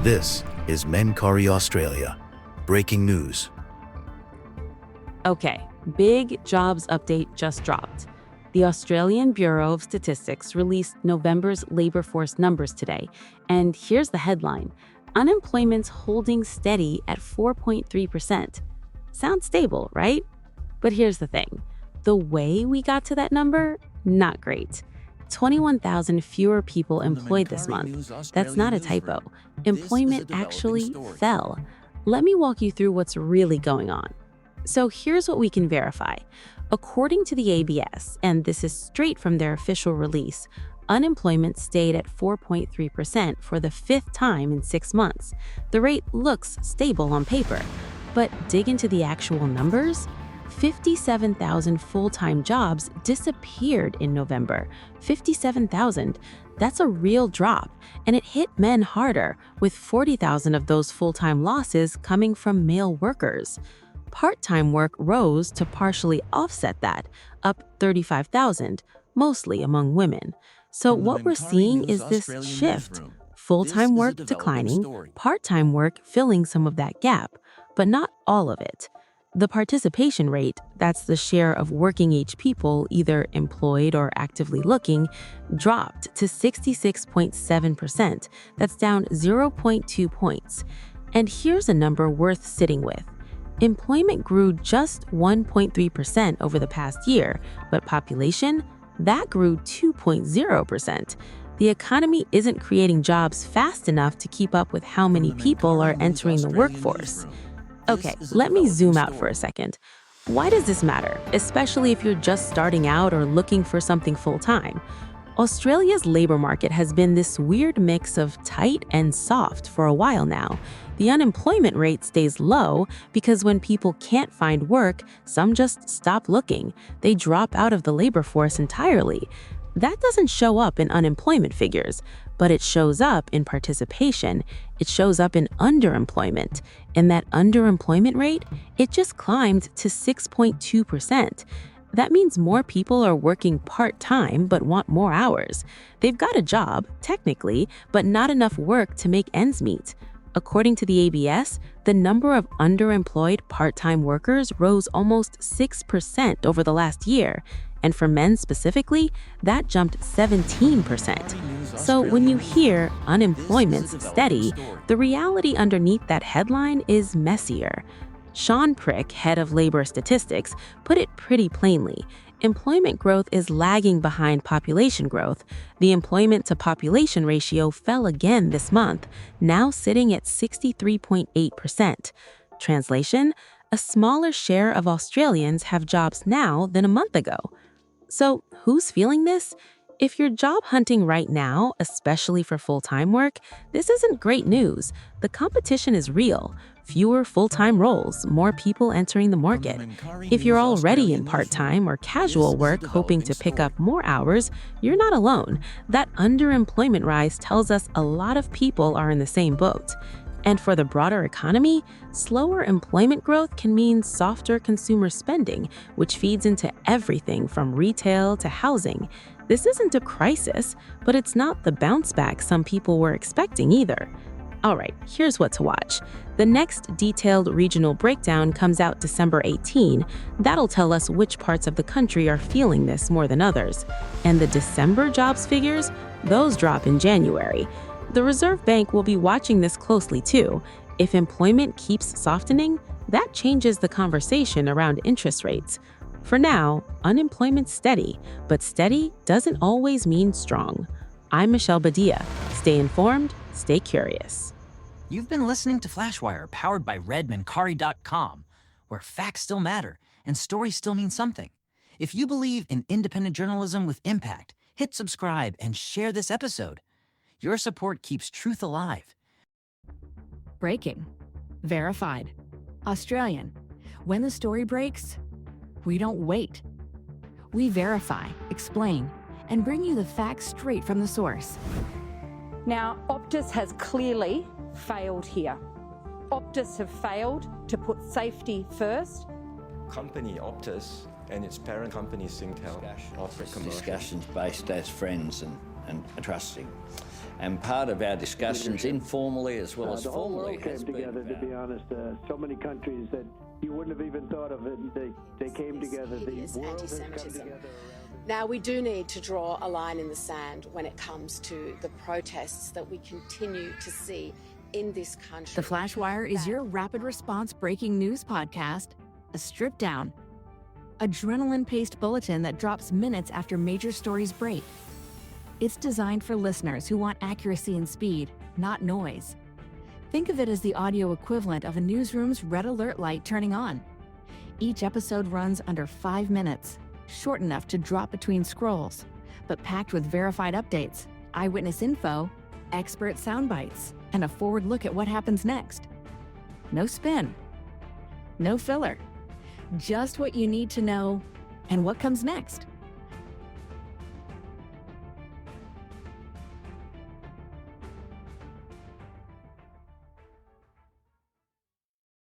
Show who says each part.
Speaker 1: This is Mencari Australia. Breaking news.
Speaker 2: Okay, big jobs update just dropped. The Australian Bureau of Statistics released November's labor force numbers today, and here's the headline: unemployment's holding steady at 4.3%. Sounds stable, right? But here's the thing. The way we got to that number, not great. 21,000 fewer people employed this month. That's not a typo. Employment actually fell. Let me walk you through what's really going on. So here's what we can verify. According to the ABS, and this is straight from their official release, unemployment stayed at 4.3% for the fifth time in 6 months. The rate looks stable on paper, but dig into the actual numbers. 57,000 full-time jobs disappeared in November. 57,000. That's a real drop, and it hit men harder, with 40,000 of those full-time losses coming from male workers. Part-time work rose to partially offset that, up 35,000, mostly among women. So what we're seeing is this shift. Full-time work declining, part-time work filling some of that gap, but not all of it. The participation rate, that's the share of working-age people either employed or actively looking, dropped to 66.7%. That's down 0.2 points. And here's a number worth sitting with. Employment grew just 1.3% over the past year, but population, that grew 2.0%. The economy isn't creating jobs fast enough to keep up with how many people are entering the workforce. Okay, let me zoom out for a second. Why does this matter, especially if you're just starting out or looking for something full-time? Australia's labor market has been this weird mix of tight and soft for a while now. The unemployment rate stays low because when people can't find work, some just stop looking. They drop out of the labor force entirely. That doesn't show up in unemployment figures, but it shows up in participation. It shows up in underemployment. And that underemployment rate, it just climbed to 6.2%. That means more people are working part-time but want more hours. They've got a job, technically, but not enough work to make ends meet. According to the ABS, the number of underemployed part-time workers rose almost 6% over the last year. And for men specifically, that jumped 17%. So when you hear unemployment's steady, the reality underneath that headline is messier. Sean Prick, head of labor statistics, put it pretty plainly. Employment growth is lagging behind population growth. The employment to population ratio fell again this month, now sitting at 63.8%. Translation: a smaller share of Australians have jobs now than a month ago. So who's feeling this? If you're job hunting right now, especially for full-time work, this isn't great news. The competition is real. Fewer full-time roles, more people entering the market. If you're already in part-time or casual work hoping to pick up more hours, you're not alone. That underemployment rise tells us a lot of people are in the same boat. And for the broader economy, slower employment growth can mean softer consumer spending, which feeds into everything from retail to housing. This isn't a crisis, but it's not the bounce back some people were expecting either. All right, here's what to watch. The next detailed regional breakdown comes out December 18. That'll tell us which parts of the country are feeling this more than others. And the December jobs figures, those drop in January. The Reserve Bank will be watching this closely too. If employment keeps softening, that changes the conversation around interest rates. For now, unemployment's steady, but steady doesn't always mean strong. I'm Michelle Badia. Stay informed, stay curious.
Speaker 3: You've been listening to Flashwire, powered by Mencari.com, where facts still matter and stories still mean something. If you believe in independent journalism with impact, hit subscribe and share this episode. Your support keeps truth alive.
Speaker 4: Breaking. Verified. Australian. When the story breaks, we don't wait. We verify, explain, and bring you the facts straight from the source.
Speaker 5: Now, Optus has clearly failed here. Optus have failed to put safety first.
Speaker 6: Company Optus and its parent company Singtel offer commercial.
Speaker 7: Discussions based as friends and trusting. And part of our discussions, informally as well as
Speaker 8: the whole
Speaker 7: formally,
Speaker 8: world came
Speaker 7: has been
Speaker 8: together, to be honest. So many countries that you wouldn't have even thought of it, they came together. The world has come together around it.
Speaker 9: Now, we do need to draw a line in the sand when it comes to the protests that we continue to see in this country.
Speaker 4: The Flash Wire is your rapid response breaking news podcast, a stripped down, adrenaline-paced bulletin that drops minutes after major stories break. It's designed for listeners who want accuracy and speed, not noise. Think of it as the audio equivalent of a newsroom's red alert light turning on. Each episode runs under 5 minutes, short enough to drop between scrolls, but packed with verified updates, eyewitness info, expert sound bites, and a forward look at what happens next. No spin, no filler, just what you need to know and what comes next.